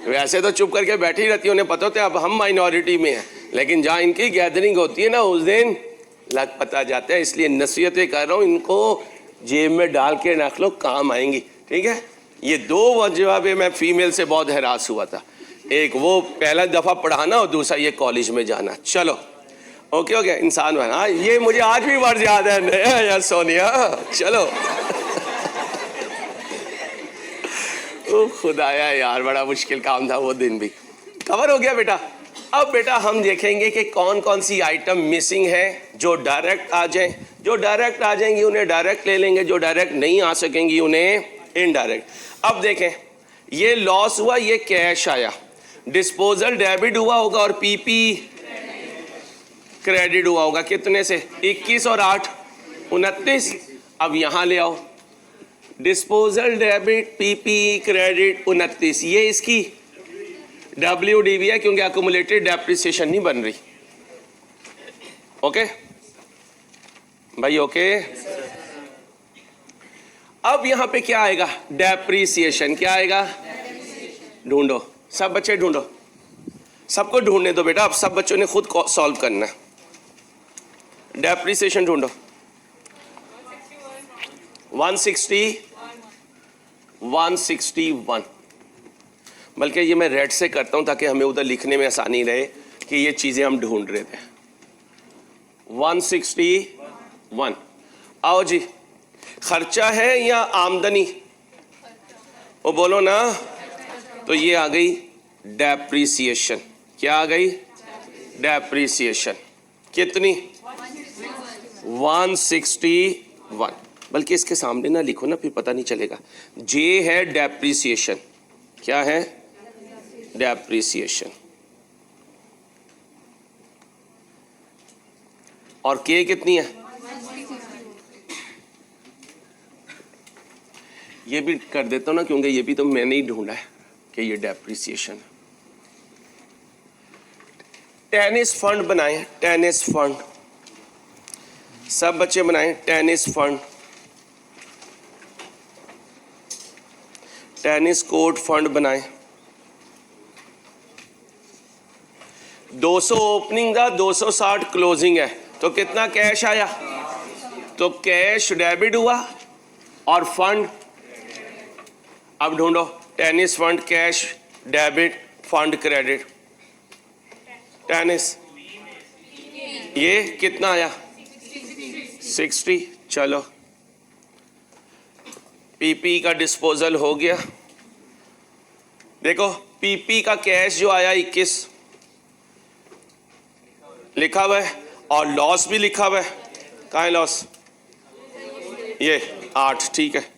वैसे तो चुप करके बैठी रहती है, उन्हें पता होता है अब हम माइनॉरिटी में हैं, लेकिन जहाँ इनकी गैदरिंग होती है ना उस दिन लग पता जाता है। इसलिए नसीहतें कर रहा हूँ, इनको जेब में डाल के रख लो, काम आएंगी। ठीक है, ये 2 वजह पे मैं फीमेल से बहुत हैरास हुआ था। एक वो पहला दफ़ा पढ़ाना और दूसरा ये कॉलेज में जाना। चलो ओके ओके, इंसान बना। हाँ, ये मुझे आज भी वर्ड याद है यार सोनिया। चलो ओ खुदाया यार, बड़ा मुश्किल काम था वो दिन भी। कवर हो गया बेटा। अब बेटा हम देखेंगे कि कौन कौन सी आइटम मिसिंग है जो डायरेक्ट आ जाएं। जो डायरेक्ट आ जाएंगी उन्हें डायरेक्ट ले लेंगे, जो डायरेक्ट नहीं आ सकेंगी उन्हें इनडायरेक्ट। अब देखें, ये लॉस हुआ, ये कैश आया, डिस्पोजल डेबिट हुआ होगा और पीपी क्रेडिट हुआ होगा। कितने से? 21 और 8 29। अब यहां ले आओ, डिस्पोजल डेबिट पीपी क्रेडिट 29, ये इसकी WDV है क्योंकि अक्यूमुलेटेड डेप्रिसिएशन नहीं बन रही। ओके भाई, ओके। अब यहां पे क्या आएगा? डेप्रिसिएशन। क्या आएगा? ढूंढो, सब बच्चे ढूंढो, सबको ढूंढने दो बेटा। अब सब बच्चों ने खुद सॉल्व करना है। डेप्रिसिएशन ढूंढो। 161। बल्कि ये मैं रेड से करता हूं ताकि हमें उधर लिखने में आसानी रहे कि ये चीजें हम ढूंढ रहे थे। 161। आओ जी, खर्चा है या आमदनी? वो बोलो ना। तो ये आ गई डेप्रिसिएशन। क्या आ गई? डेप्रिसिएशन। कितनी? 161। बल्कि इसके सामने ना लिखो ना, फिर पता नहीं चलेगा। जे है डेप्रिसिएशन। क्या है? डेप्रिसिएशन। और के कितनी है? ये भी कर देता हूं ना, क्योंकि ये भी तो मैंने ही ढूंढा है कि ये डेप्रिसिएशन है। टेनिस फंड बनाएं, टेनिस फंड। सब बच्चे बनाएं tennis fund. Tennis court fund बनाएं। 200 ओपनिंग था, 260 क्लोजिंग है, तो कितना कैश आया? तो कैश डेबिट हुआ और फंड। अब ढूंढो, tennis fund, cash debit, fund credit. Tennis ये कितना आया? 60। चलो, पीपी का डिस्पोजल हो गया। देखो पीपी का कैश जो आया 21 लिखा हुआ है और लॉस भी लिखा हुआ है। कहाँ है लॉस? ये 8। ठीक है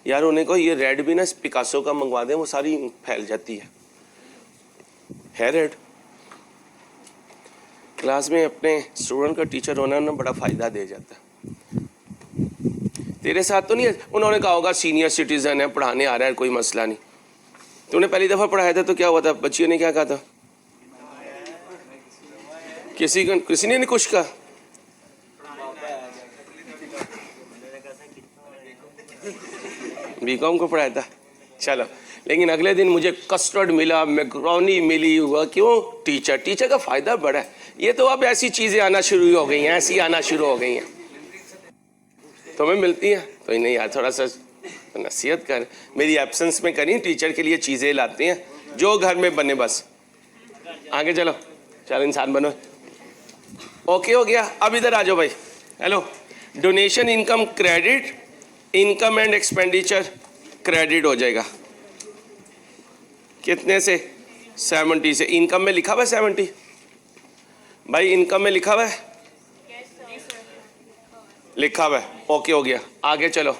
यार, उन्हें को ये रेड भी ना पिकासो का मंगवा दें, वो सारी फैल जाती है रेड। क्लास में अपने स्टूडेंट का टीचर होना ना बड़ा फायदा दे जाता है। तेरे साथ तो नहीं है? उन्होंने कहा होगा सीनियर सिटीजन है, पढ़ाने आ रहा है, कोई मसला नहीं। तूने पहली दफा पढ़ाया था तो क्या हुआ था? बच्चियों ने क्या कहा था? किसी ने नहीं कुछ कहा। बीकॉम को पढ़ाया था। चलो, लेकिन अगले दिन मुझे कस्टर्ड मिला, मैकरोनी मिली, हुआ क्यों? टीचर का फायदा बड़ा है। ये तो अब ऐसी चीजें आना शुरू हो गई हैं, ऐसी आना शुरू हो गई हैं। तुम्हें मिलती हैं तो नहीं यार, थोड़ा सा नसीहत कर, मेरी एब्सेंस में करी, टीचर के लिए चीजें लाते हैं जो घर में बने। बस आगे चलो, चलो इंसान बनो। ओके हो गया। अब इधर आ जाओ भाई। Hello, donation income credit, income and expenditure credit हो जाएगा। कितने से? 70 से। इनकम में लिखा हुआ है 70 भाई, इनकम में लिखा हुआ है, लिखा हुआ है। ओके हो गया। आगे चलो,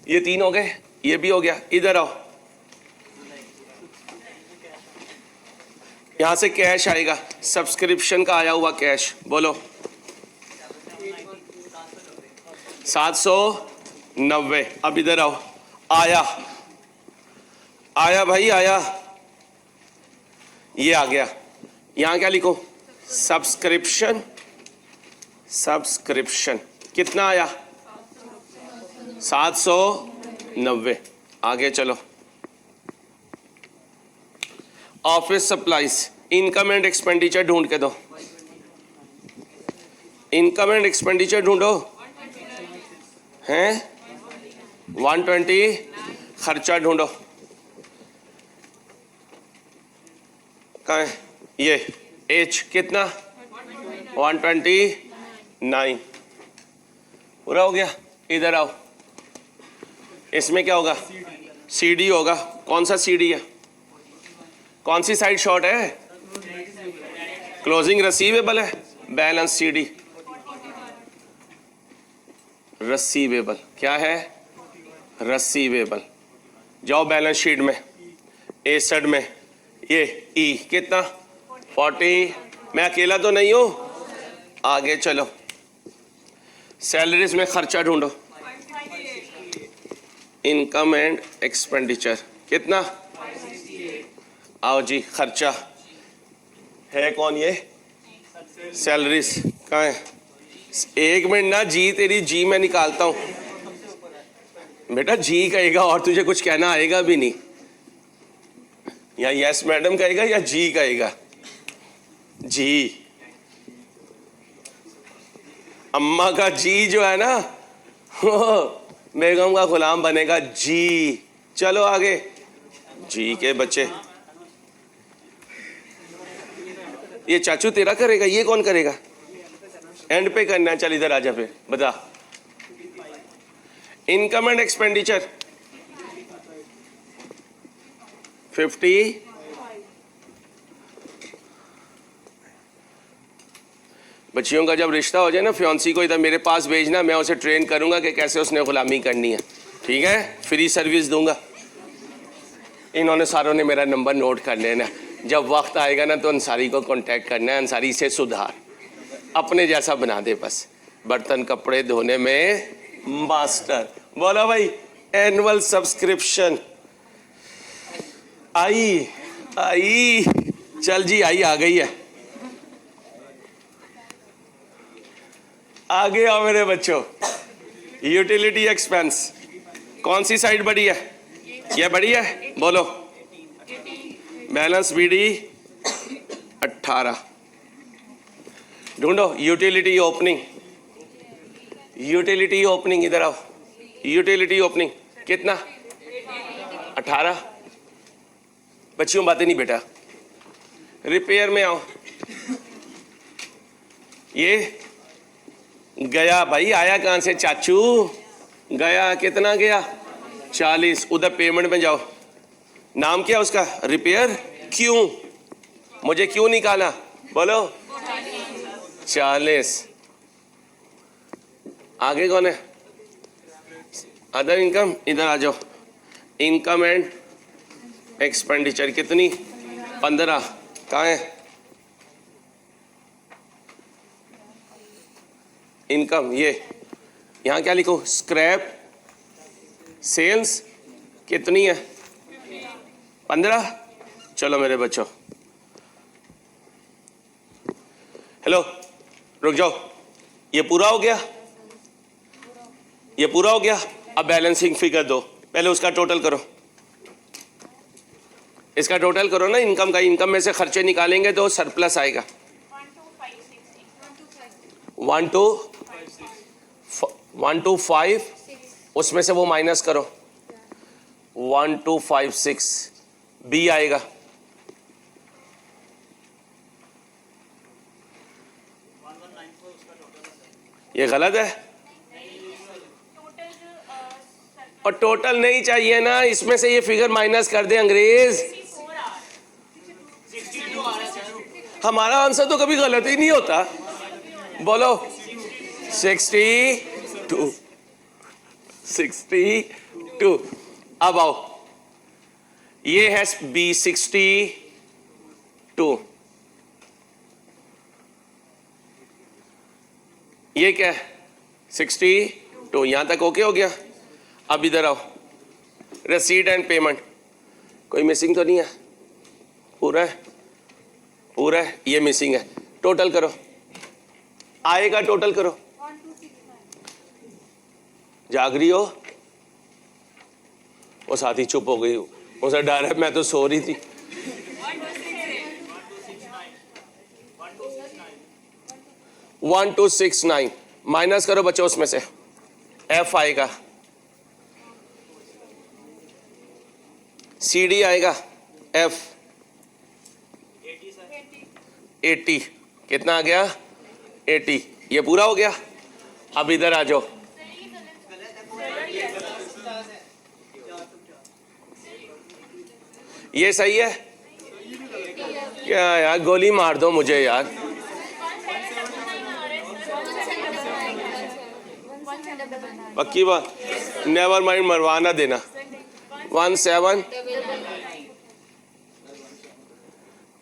ये 3 हो गए, ये भी हो गया। इधर आओ, यहां से कैश आएगा, सब्सक्रिप्शन का आया हुआ कैश, बोलो 790। अब इधर आओ, आया भाई, आया, ये आ गया। यहां क्या लिखो? सब्सक्रिप्शन। कितना आया? 790। आगे चलो, office supplies, income and expenditure ढूंढ के दो। इनकम एंड एक्सपेंडिचर ढूंढो। हैं? 120। खर्चा ढूंढो, कहाँ है? ये एच कितना? 129। पूरा हो गया। इधर आओ, इसमें क्या होगा? सीडी होगा। कौन सा सीडी है? कौन सी साइड शॉर्ट है? क्लोजिंग रिसीवेबल है। बैलेंस सीडी रिसीवेबल, क्या है? रिसीवेबल। जाओ बैलेंस शीट में, एसेट में, ये ई कितना? 40। मैं अकेला तो नहीं हूं। आगे चलो, सैलरीज में खर्चा ढूंढो। इनकम एंड एक्सपेंडिचर कितना? आओ जी, खर्चा है कौन? ये सैलरीज। कहाँ है? 1 मिनट ना जी, तेरी जी मैं निकालता हूं बेटा। जी कहेगा और तुझे कुछ कहना आएगा भी नहीं, या यस मैडम कहेगा या जी कहेगा। जी, अम्मा का जी जो है ना, बेगम का गुलाम बनेगा जी। चलो आगे, जी के बच्चे। ये चाचू तेरा करेगा, ये कौन करेगा? एंड पे करना है। चल इधर आजा, फिर बता। Income and expenditure 50। बच्चियों का जब रिश्ता हो जाए ना, फियांसी को इधर मेरे पास भेजना, मैं उसे ट्रेन करूंगा कि कैसे उसने गुलामी करनी है। ठीक है? फ्री सर्विस दूंगा। इन्होंने सारों ने मेरा नंबर नोट कर लेना। जब वक्त आएगा ना तो अंसारी को कांटेक्ट करना है। अंसारी से सुधार, अपने जैसा बना दे बस। बर्तन कपड़े धोने में मास्टर। बोला भाई, एनुअल सब्सक्रिप्शन आई। चल जी, आई आ गई है। आगे आओ मेरे बच्चों। यूटिलिटी एक्सपेंस, कौन सी साइड बड़ी है? ये बड़ी है, बोलो। Balance BD 18। ढूंढो यूटिलिटी ओपनिंग। यूटिलिटी ओपनिंग, इधर आओ। यूटिलिटी ओपनिंग कितना? 18। बच्चियों बातें नहीं बेटा। रिपेयर में आओ। ये गया भाई, आया कहां से चाचू? गया, कितना गया? 40। उधर पेमेंट में जाओ। नाम क्या उसका? रिपेयर। क्यों? मुझे क्यों निकाला? बोलो। 40। आगे कौन है? अदर इनकम, इधर आ जाओ। इनकम एंड एक्सपेंडिचर कितनी? 15। कहाँ है? इनकम, ये यहाँ क्या लिखो? स्क्रैप सेल्स कितनी है? 15। चलो मेरे बच्चों, हेलो रुक जाओ। ये पूरा हो गया, ये पूरा हो गया। अब बैलेंसिंग फिगर दो, पहले उसका टोटल करो। इसका टोटल करो ना इनकम का, इनकम में से खर्चे निकालेंगे तो सरप्लस आएगा। 125, उसमें से वो माइनस करो, 1256 बी आएगा। ये गलत है और टोटल नहीं चाहिए ना, इसमें से ये फिगर माइनस कर दे अंग्रेज। हमारा आंसर तो कभी गलत ही नहीं होता। बोलो 62। अब आओ, ये है बी 62, ये क्या है 62, यहां तक ओके हो गया। अब इधर आओ, रसीद एंड पेमेंट, कोई मिसिंग तो नहीं है? पूरा है, पूरा है, ये मिसिंग है। टोटल करो, आएगा टोटल करो। जाग रही हो? वो साथी चुप हो गई, उसे डर है, मैं तो सो रही थी। 1269 माइनस करो बच्चों, उसमें से एफ आएगा, सी डी आएगा, एफ 80, कितना आ गया 80, ये पूरा हो गया। अब इधर आ जाओ, ये सही है क्या यार? गोली मार दो मुझे यार। पक्की बात, नेवर माइंड, मरवाना देना।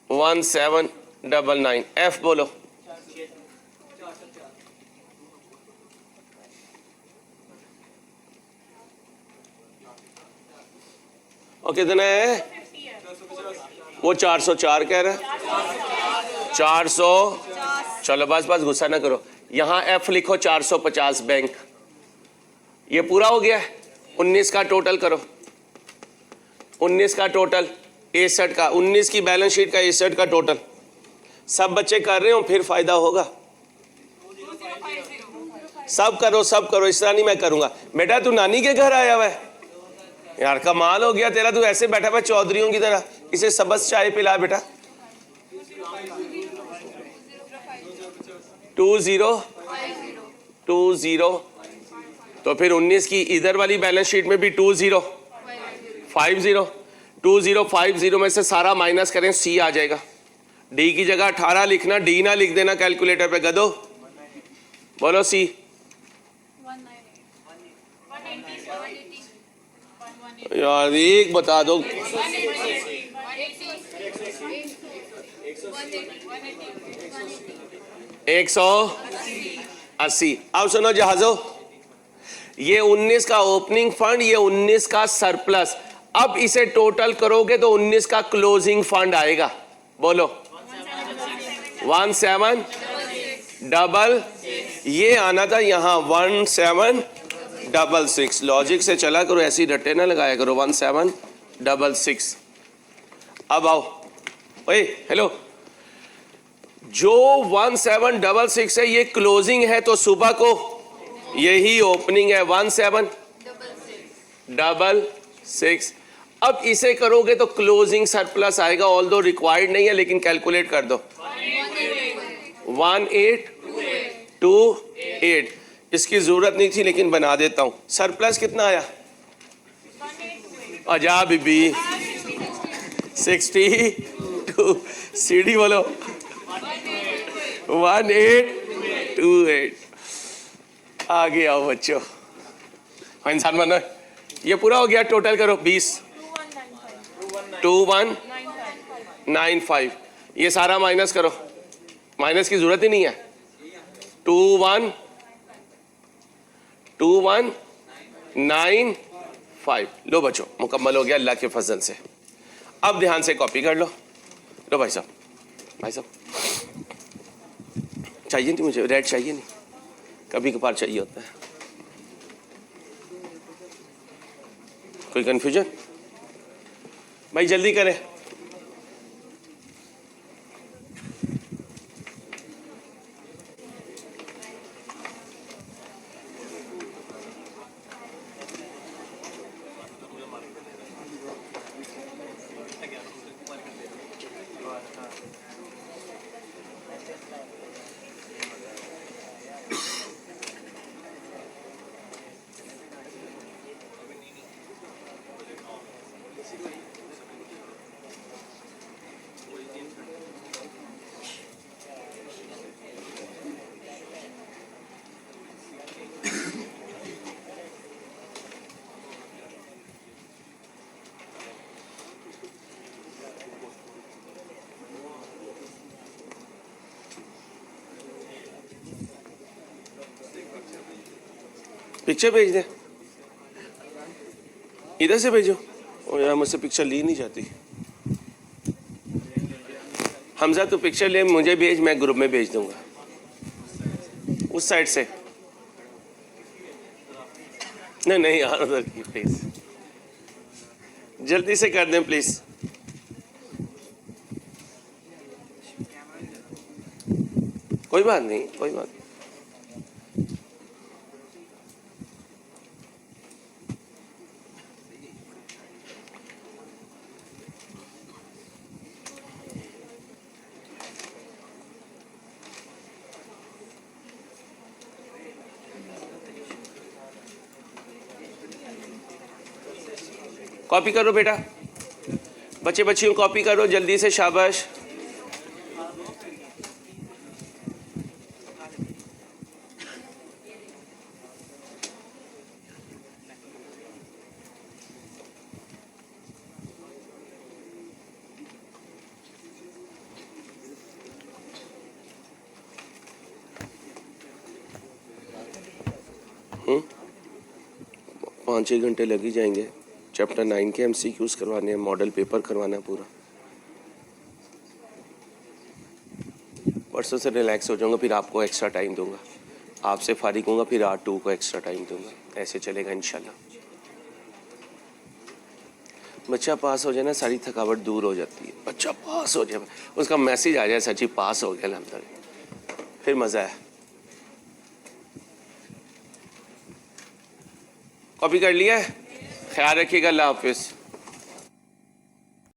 1799 एफ बोलो। और कितना है? वो 404 कह रहा है। 400, चलो बस बस गुस्सा ना करो। यहां एफ लिखो 450 बैंक, ये पूरा हो गया है। 19 का टोटल करो, 19 का टोटल 61 का, 19 की बैलेंस शीट का 61 का टोटल। सब बच्चे कर रहे हो, फिर फायदा होगा। सब करो, सब करो, इस तरह नहीं मैं करूंगा। बेटा तू नानी के घर आया हुआ है यार, कमाल हो गया तेरा। तू ऐसे बैठा हुआ चौधरियों की तरह, इसे सबस चाय पिला बेटा। 20 तो फिर 19 की इधर वाली बैलेंस शीट में भी 2050 में से सारा माइनस करें, सी आ जाएगा। डी की जगह 18 लिखना, डी ना लिख देना कैलकुलेटर पे, गधो। बोलो सी। यार एक बता दो। 180। अब सुनो जहाजो, ये 19 का ओपनिंग फंड, ये 19 का सरप्लस। अब इसे टोटल करोगे तो 19 का क्लोजिंग फंड आएगा। बोलो 1766, ये आना था यहां 1766। लॉजिक से चला करो, ऐसी रट्टे ना लगाया करो। 1766। अब आओ, ओए हेलो, जो 1766 है ये क्लोजिंग है, तो सुबह को यही ओपनिंग है 1766। अब इसे करोगे तो क्लोजिंग सरप्लस आएगा, ऑल्दो रिक्वायर्ड नहीं है, लेकिन कैलकुलेट कर दो। 1828। इसकी जरूरत नहीं थी लेकिन बना देता हूं। सरप्लस कितना आया? अजा बीबी 62। सीढ़ी बोलो 1828। आगे आओ बच्चों, इंसान बनो। ये पूरा हो गया, टोटल करो 20। 2195। ये सारा माइनस करो, माइनस की जरूरत ही नहीं है। 2195। लो बच्चों, मुकम्मल हो गया अल्लाह के फजल से। अब ध्यान से कॉपी कर लो। लो भाई साहब, भाई साहब चाहिए नहीं मुझे, रेड चाहिए नहीं, कभी कभार चाहिए होता है। कोई कंफ्यूजन? भाई जल्दी करें, पिक्चर भेज दें, इधर से भेजो। और यार मुझसे पिक्चर ली नहीं जाती। हमजा तो पिक्चर ले, मुझे भेज, मैं ग्रुप में भेज दूंगा उस साइड से। नहीं नहीं यार उधर की प्लीज, जल्दी से कर दें प्लीज। कोई बात नहीं, कोई बात नहीं। कॉपी करो बेटा, बच्चे बच्चियों कॉपी करो जल्दी से, शाबाश। पाँच 6 घंटे लग ही जाएंगे। चैप्टर 9 के MCQs करवाने हैं, मॉडल पेपर करवाना है पूरा। परसों से रिलैक्स हो जाऊंगा, फिर आपको एक्स्ट्रा टाइम दूंगा। आपसे फारिग होऊंगा, फिर R2 को एक्स्ट्रा टाइम दूंगा। ऐसे चलेगा इंशाल्लाह। बच्चा पास हो जाए ना, सारी थकावट दूर हो जाती है। बच्चा पास हो जाए, उसका मैसेज आ जाए सच्ची पास हो गया अल्हम्दुलिल्लाह, फिर मज़ा है। कॉपी कर लिया है? ख्याल रखिएगा, अल्लाह हाफिज़।